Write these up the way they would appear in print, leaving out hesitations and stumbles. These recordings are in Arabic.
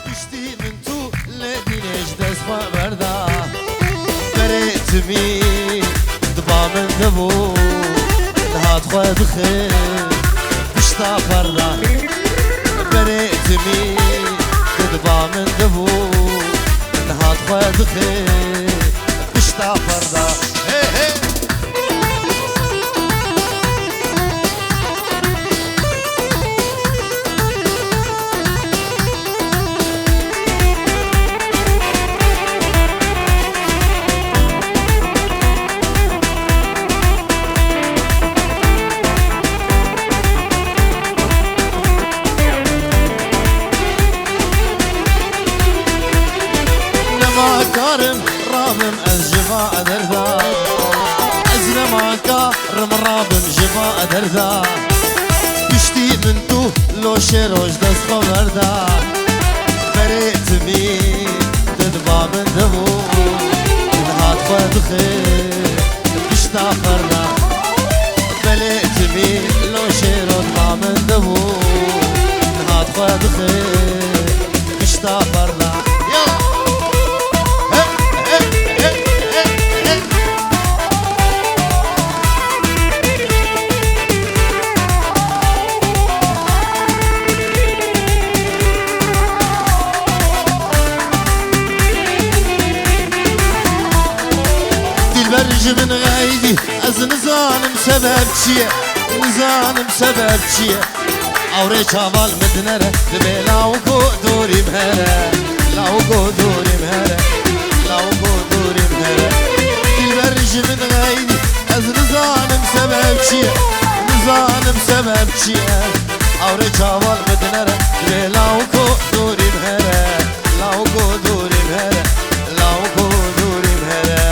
Düştü min tu ledinêj dest xwe berda berê timî diba min dibû dihat xwe dixir pişta perda berê timî diba min dibû dihat xwe dixir pişta perda hey hey. كارم رابم الجفاء دردا أزلما كارم رابم جفاء دردا düştü من تو لو شروج دست خوردا بريت مي تدبا من دبو نهات خود خير بشتا فردا بريت مي لو شروج ما من دبو نهات خود خير بشتا فردا من غايدي از نزانم سبب چیه نزانم سبب چیه اوري چاوال مدنره دبي لاو کو دوري مهره لاو کو دوري مهره لاو کو دوري مهره دلبرج من غايدي از نزانم سبب چیه نزانم سبب چیه اوري چاوال مدنره دبي لاو کو دوري مهره لاو کو دوري مهره لاو کو دوري مهره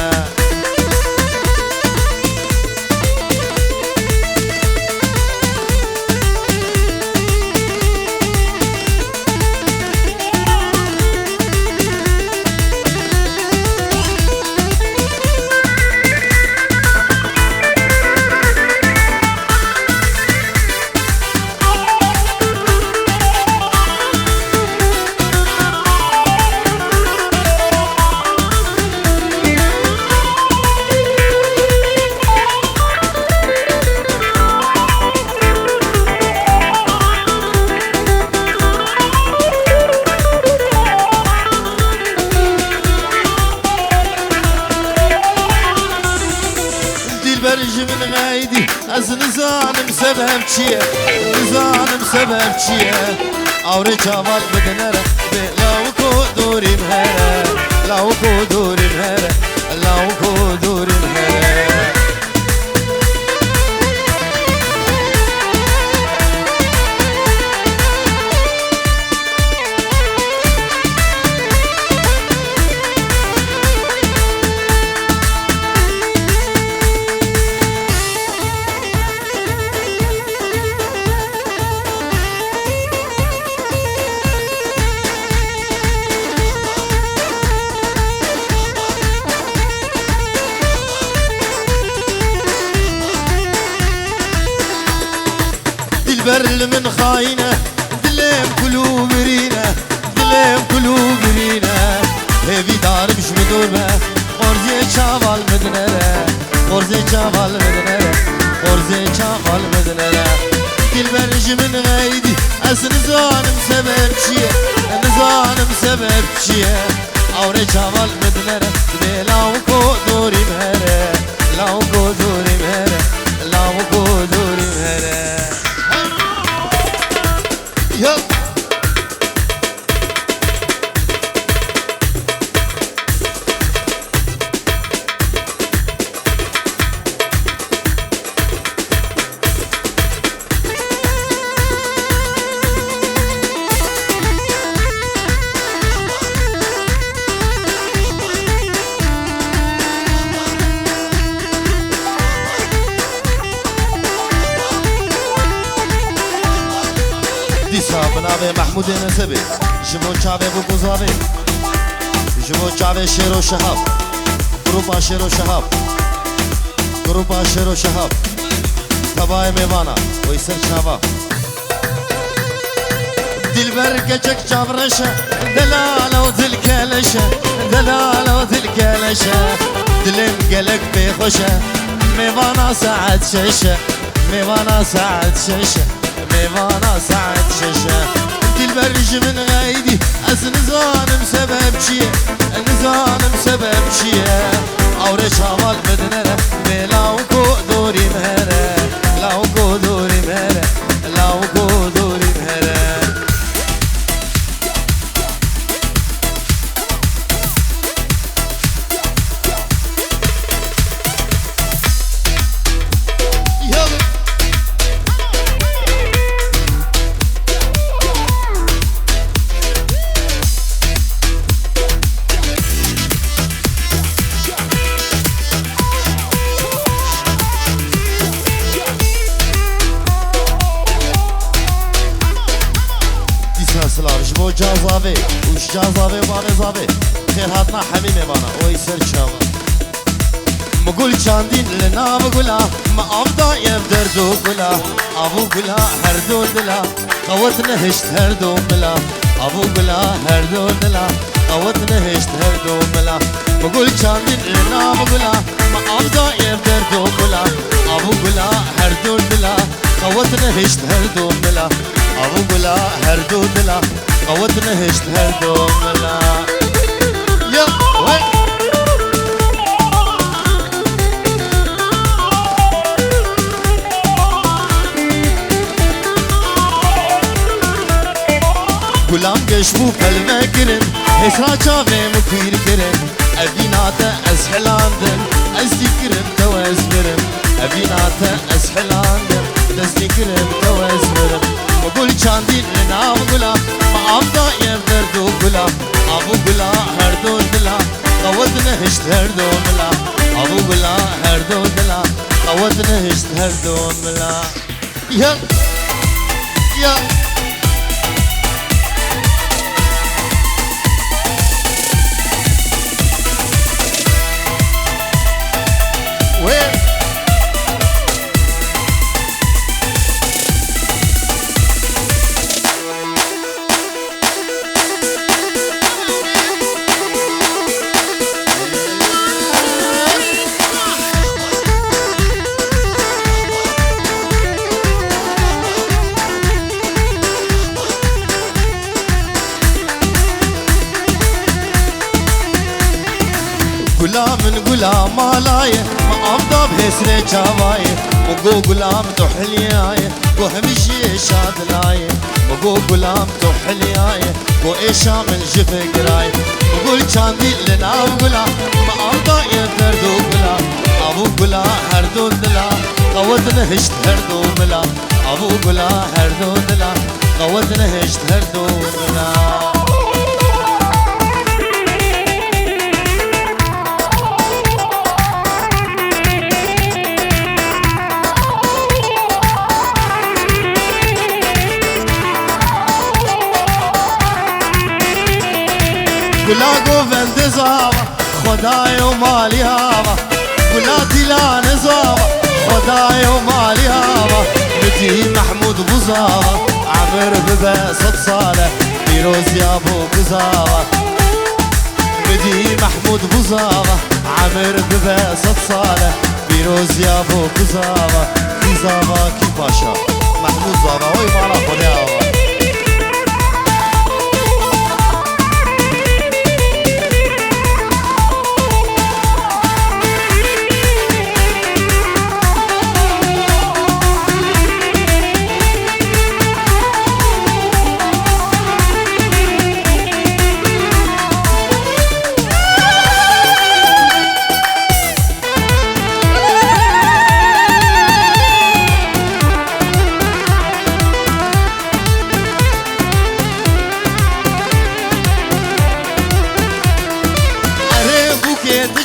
من غايدي از نزانم سبب چیه نزانم سبب چیه اوري چاوال بدنره لاو کو دوری مهره لاو کو دوری مهره لاو کو دوری مهره برل من خاينة دلم قلوب رينا دلم قلوب رينا هبي دار مش مدوبة غرزي شاوال مدنرة غرزي شاوال مدنرة غرزي شاوال مدنرة دل برج من غايدي أس نزانم سبب شيء نزانم سبب شيء أوري شاوال مدنرة لاو كو دوري مهرة لاو كو دوري مهرة لاو كو دوري مهرة Yup. بنابه محمود نسبی جبو چاوه بو گزاوه جبو چاوه شیر و شهاب گروپا شیر و شهاب گروپا شیر و شهاب تبای میوانا وی سر چاوه دلبر كجك جبرشة دلالة وذلكلشة دلالة وذلكلشة دلم قلق بخشة ميوانا ساعد ششة ميوانا ساعد ششة ميوانا ساعد ششة دلبرج من غايدي أس نزانم سبب شيء نزانم سبب شيء أورش هوال بدنره بلاو دوري مهره لاو دوري مهره لاو دوري مهره جبو جازاوي وش جازاوي وبابي زاوي خير هاتنا حميمي بانا ويسر شاوا مقول شاندين لنا بقولا ما أبدا يبدردو قولا أبو قولا هردو دلا قوتنا هشت هردو ملا أبو قولا هردو دلا قوتنا هشت هردو ملا مقول شاندين لنا بقولا ما أبدا يبدردو قولا أبو قولا هردو دلا قوتنا هشت هردو ملا أبو قولا هردو دلا قوتنا هشت هردو ملا يا وين غلام قشبو قلبه كرن هسرا چاوه مكوير كرن أبيناته أسحلاندن أزدكرن تو أزمرن أبيناته أسحلاندن أزدكرن تو أزمرن مقول چاندين لنا مقولا ما أبدا يبدردو قولا أبو قولا هردو دلا قوتنا هشت هردو ملا أبو قولا هردو دلا قوتنا هشت هردو ملا يا يا وين غلام من غلام مالاية ما أفضى بهسرة جاواية وقو غلام تحلياية وهمشي شاد لاية وقو غلام تحلياية وإيشا من جفة قراية وقول شاندي لنا وغلام ما أفضى يفردو غلام أبو غلا هردو دلا قوتنا هشت هردو ملا أبو غلا هردو دلا قوتنا هشت هردو ملا گلا گووند زاوا خدای و مالی هوا گلا دیلان زاوا خدای و مالی هوا ندی محمود بزاوا عمر ببه 100 ساله پیروز یابو بزاوا ندی محمود بزاوا عمر ببه 100 ساله پیروز یابو بزاوا کی زاوا کی پاشا محمود زاوا وی مالا خدای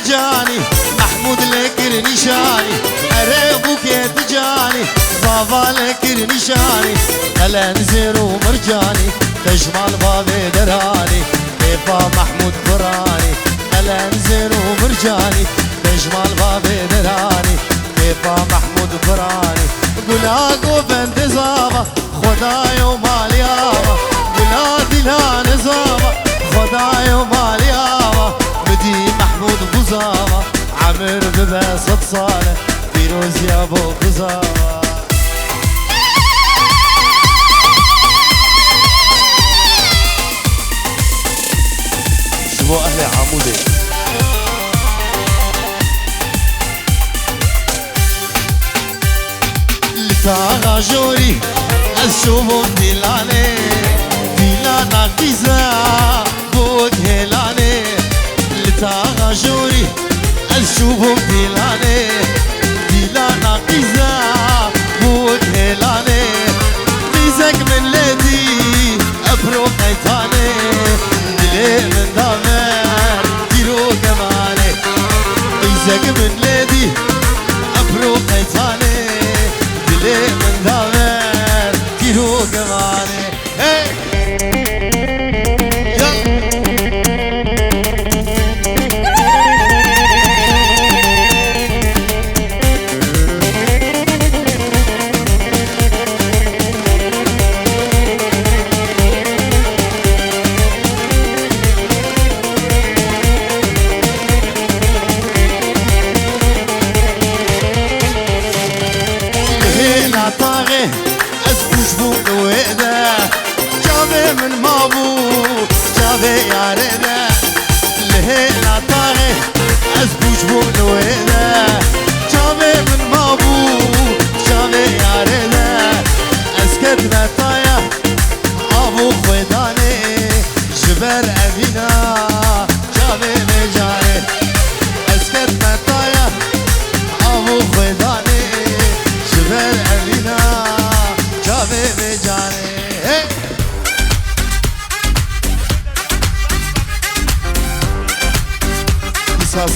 جاني محمود لكر نشاني أريبوك يا تجاني بابا لكر نشاني خلنزير ومرجاني تجمال بابي دراني كيفا محمود براني خلنزير ومرجاني تجمال بابي دراني كيفا محمود براني قلاقو بنت زابا خداي ومالي آبا دلا نظامة خداي وماليامة مدي محمود بوزامة عمر ببسط صالة فيروز يا ابو خزامة شبو اهل عمودي لتاغا جوري الشوفو ديلاني ديلانا كيزا بود هيلاني لتاغا جوري الشوفو ديلاني ديلانا كيزا بود هيلاني ميزك من لدي ابرو قيتاني دلي من دامر ديرو كماني ميزك من لدي ابرو قيتاني دلي من دامر ديرو كماني هي من مابو جابي يارنا لهنا طاغي أزبوج بولوينا جابي من مابو جابي يارنا أسكت مطايا أبو خداني جبر أبينا جابي مجاري أسكت مطايا أبو خداني جبر أبينا جابي مجاري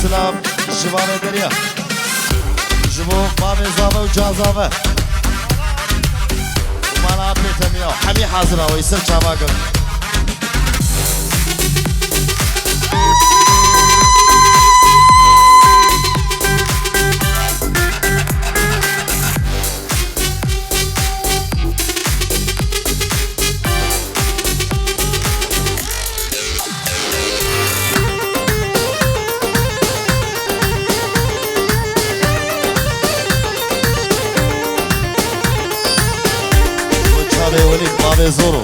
سلام جوان دریا جبو باب زاوه و جازاوه ومانا بيتميو حمي حاضره ويسر چاباقل وليد بابي زورو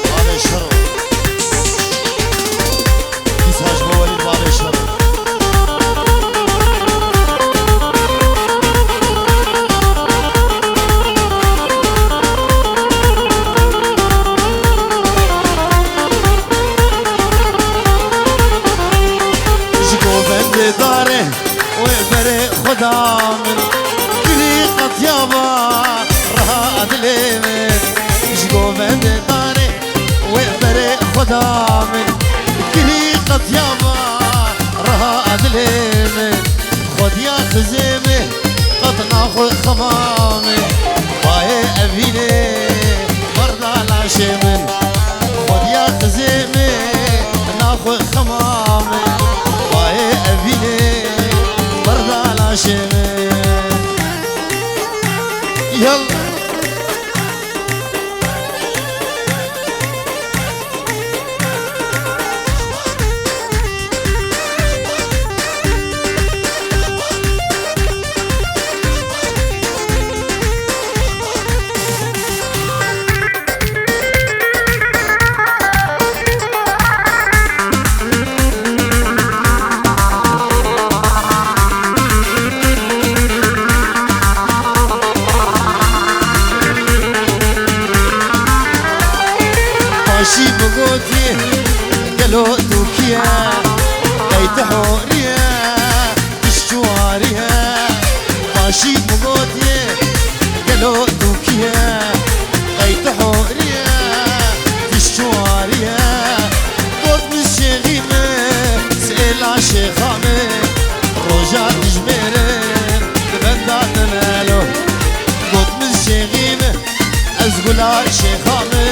بابي شرو يساج بوليد بابي شرو جيكو بند داره ويبري خدا من يابا رها دليمن جيكو بند داري ويبري خدا من كليقة يابا رها دليمن خد يا خزيمي قد ناخذ خمامي باي أبيني بردا العشيمن خد يا خزيمي ناخذ خمامي باي أبيني بردا العشيمن يلا ماشي بقوتي قالوا دوكيا قيت حوريا تشواريا ماشي بقوتي قالوا دوكيا قيت حوريا تشواريا قوت بالشيخيمة سئل عشيخامة رجع تجميرن ببندات مالو قوت بالشيخيمة أزقل عشيخامة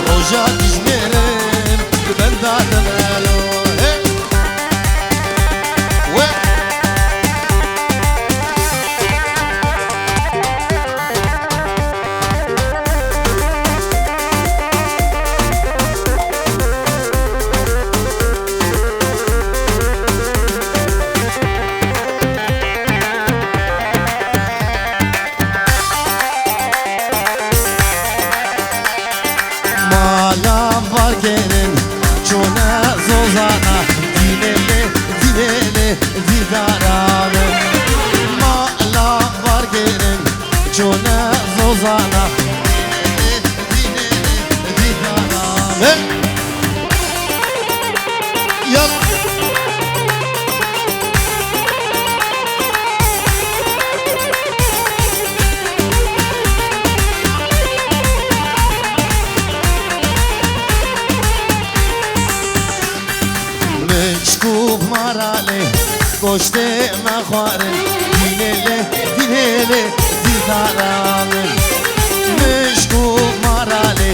رجع تجميرن ببندات مالو مالام vargerin çona zozana dinele dinele didarane malam vargerin çona zozana dinele dinele didarane yap گشته مخوارن دینله دینله دیدارانن مشکو ماراله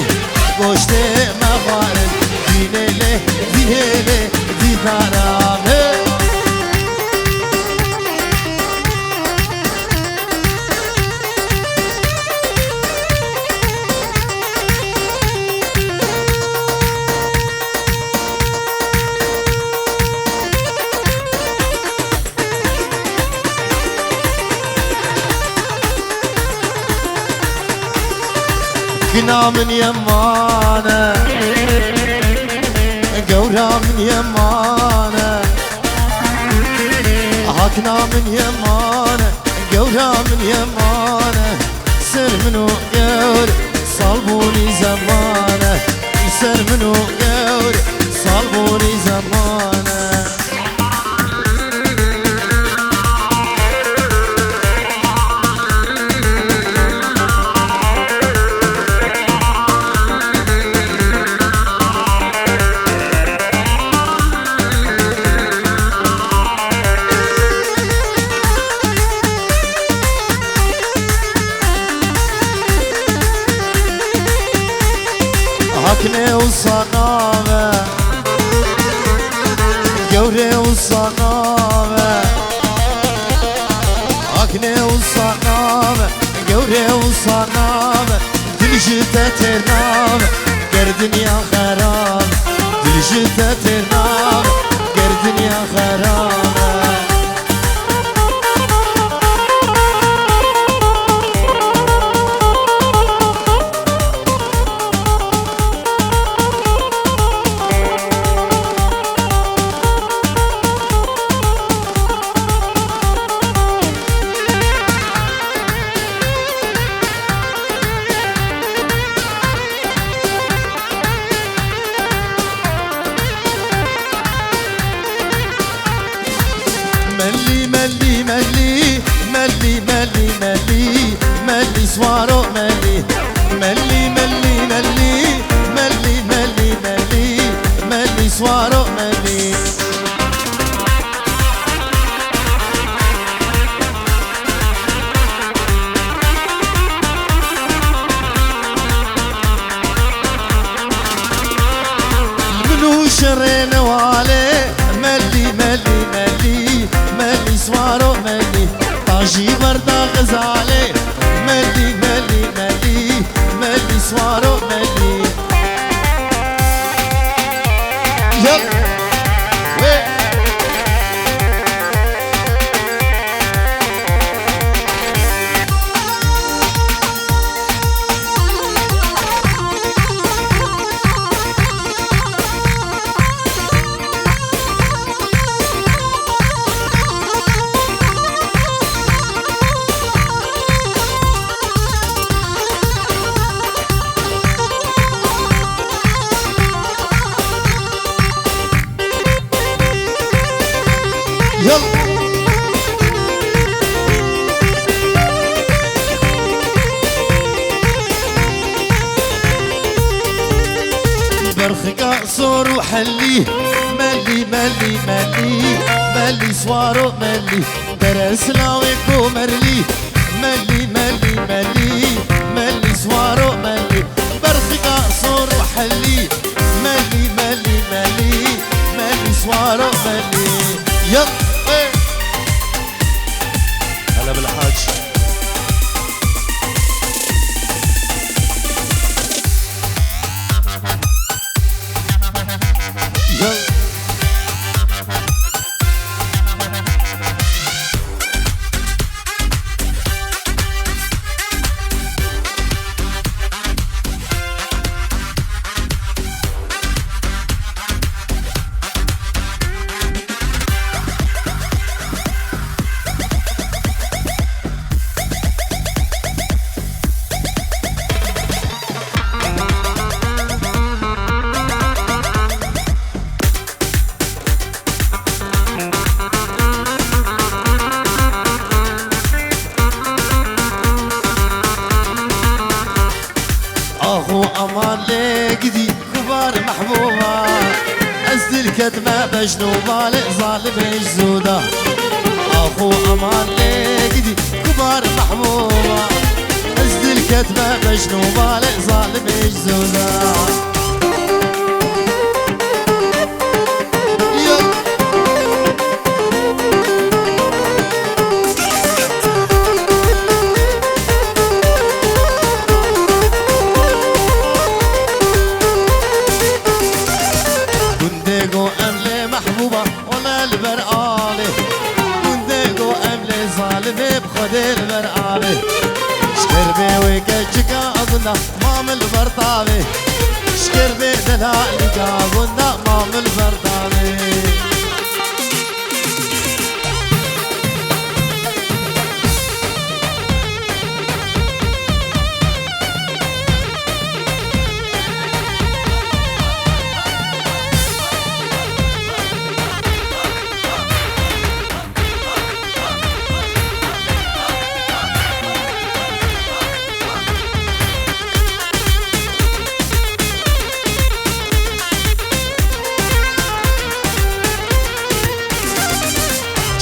گشته مخوارن دینله دینله دیدارانن كنا من يمانا قورا من يمانا هاكنا من يمانا قورا من يمانا سر منو قور صلبوني زمانا سر منو قور صلبوني زمانا Hakne usanave Gevre usanave Hakne usanave Gevre usanave Dilişte ternave Gerdin ya kharab Dilişte ternave Gerdin ya kharab ملي سوارو ملي ملي ملي ملي ملي ملي ملي ملي سوارو ملي منو شرين والي ملي ملي ملي ملي سوارو ملي طاجي بردا غزالي ملي ملي ملي ملي سوارو ملي يلا برخقا صور وحلي ملي ملي ملي ملي سوارو ملي برسلاويكو مرلي ملي ملي ملي ملي سوارو ملي برخقا صور وحلي ملي ملي ملي ملي سوارو ملي يلا هلا بالحاج امان لقدي كبار محبوبة أزد الكتمة بجنوبة لظالم زودة اخو امان لقدي كبار محبوبة أزد الكتمة بجنوبة لظالم زودة البرقابي شكربي ويكجكا أظن مام البرطابي شكربي دلالك أظن مام البرطابي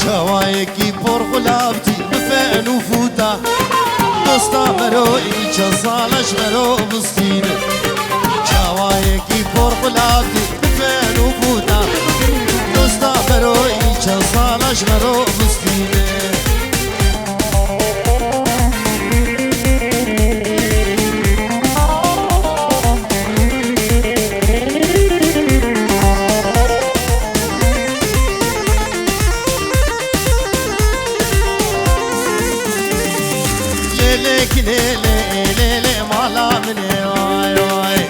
شوايكي بورغلابتي بفعل وفوتا دوستا مروئي جزالش مرو بستيني شوايكي بورغلابتي بفعل وفوتا دوستا مروئي جزالش مرو بستيني ليلي مالا مني واي واي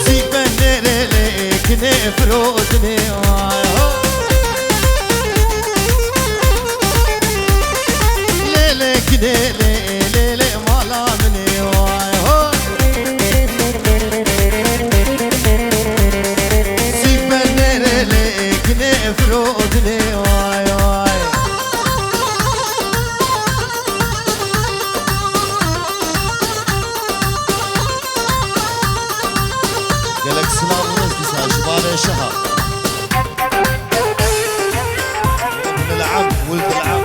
سيبن ليلي كني فرودني واي ليلي كني ليلي مالا مني واي سيبن ليلي كني فرودني واي واي قالك سلام ورزق شباب شهر ابن العم ولد العم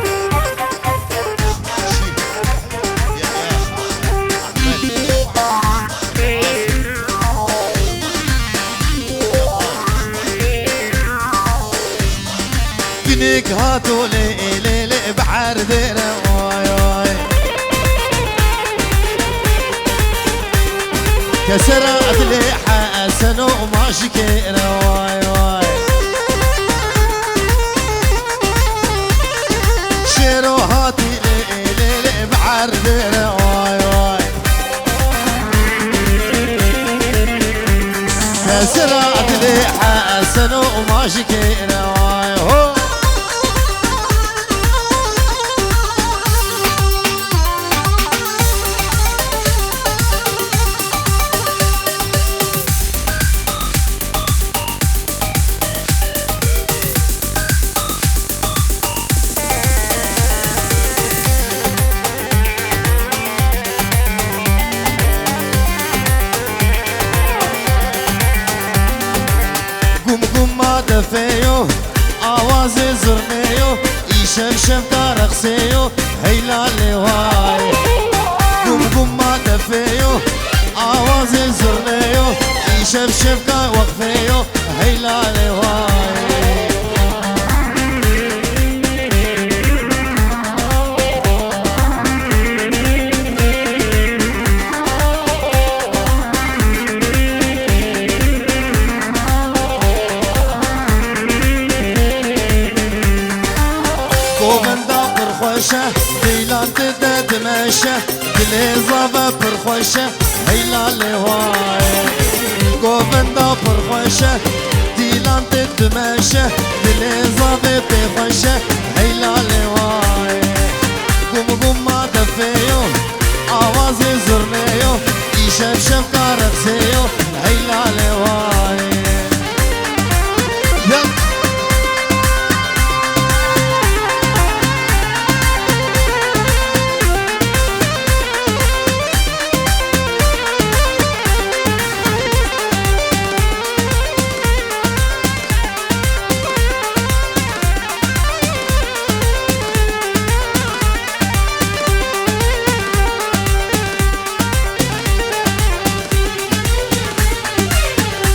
كنيك هاتوا لي بحر ديره واي واي كسرت لي حسن وما شكينا واي واي شيرو هاتي لي بعردنا واي واي كسرت لي حسن وما شكينا واي هو دفيو آواز زرنيو يشمشم تارخسيو هيلا لواي قم ما دفيو آواز زرنيو يشمشم وقفيو هيلا لواي ديلان تدمشة دليزة برخوشة هيلا لواي قوبندا برخوشة ديلان تدمشة دليزة برخوشة هيلا لواي قم ما دفيو آواز زرنيو يشمشم كارخسيو هيلا لواي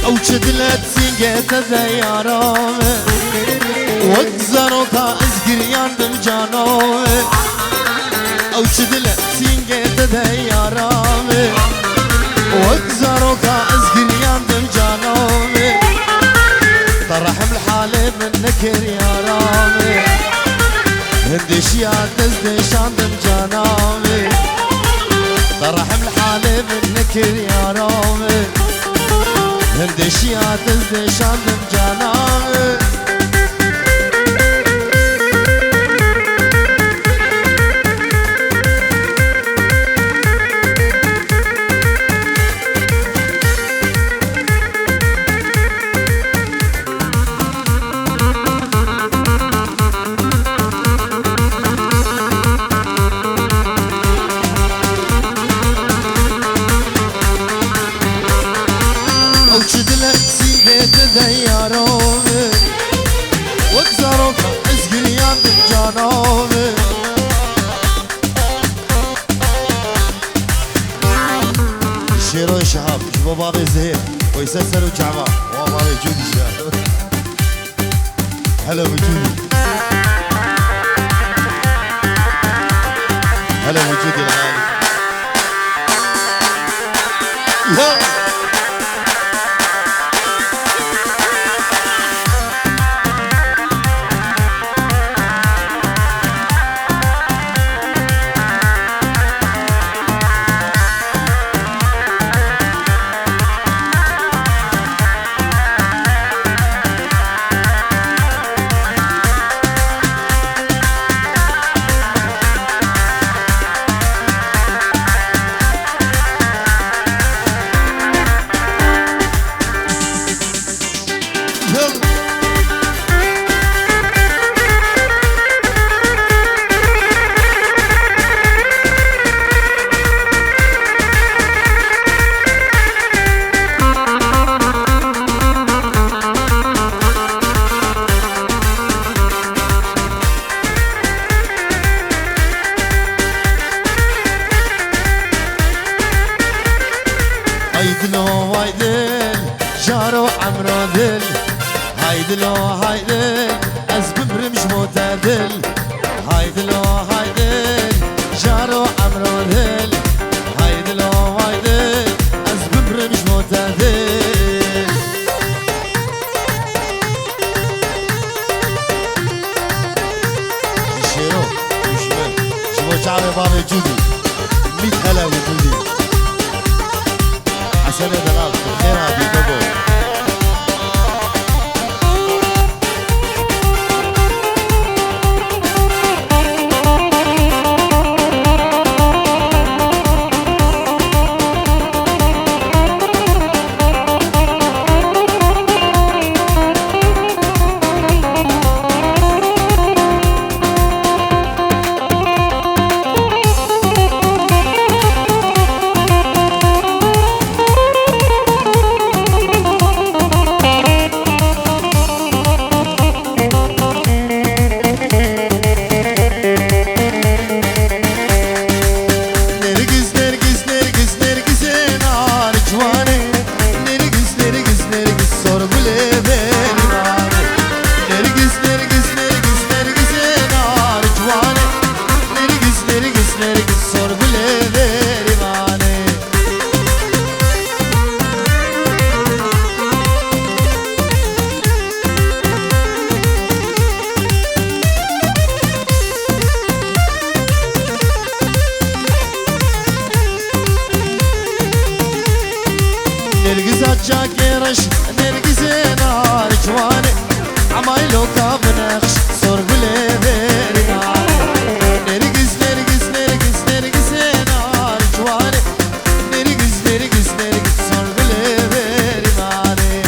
او شدلت سينجت ديارام وكزارو كا ازقر ياندم جانام او شدلت سينجت ديارام وكزارو كا ازقر ياندم جانام طرحم الحالي منك يا رامي هندش يا تزدش عندم جانامي طرحم الحالي منك يا رامي هندش يا تزدش عندم جانامي ديارامي وكزاروك ازقل ياندم جانامي الشيرو شهاب شبو بابي زهير ويسلسل وجعبان وبابي جودي شهاب هلا بجودي هلا بجودي الغالي هايدلو هايدل جارو عمرو دل هايدلو هايدل أزبم رمش متدل هايدلو هايدل جارو عمرو دل هايدلو هايدل أزبم رمش متدل شيرو مشمل شبو شعر بابي جودي 100 هلا وجودي حسن دلال خير هادي بابو نرقز جاكيرش نرقز نار جواني عمايلو كابنخش صور بليبيري ناري نرقز نرقز نرقز نرقز نار جواني نرقز نرقز نرقز صور بليبيري ناري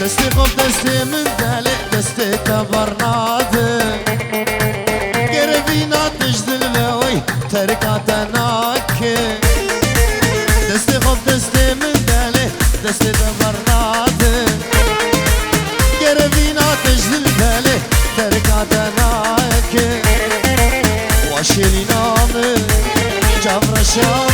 دستي خوب دستي من دالي دستي كبرناده قربينا تجدل بوي تركاتناك دستي خوب دستي من دالي دست دبرناته گروینا تجدل بله ترکاتناکه واشیلی نامه جبرشان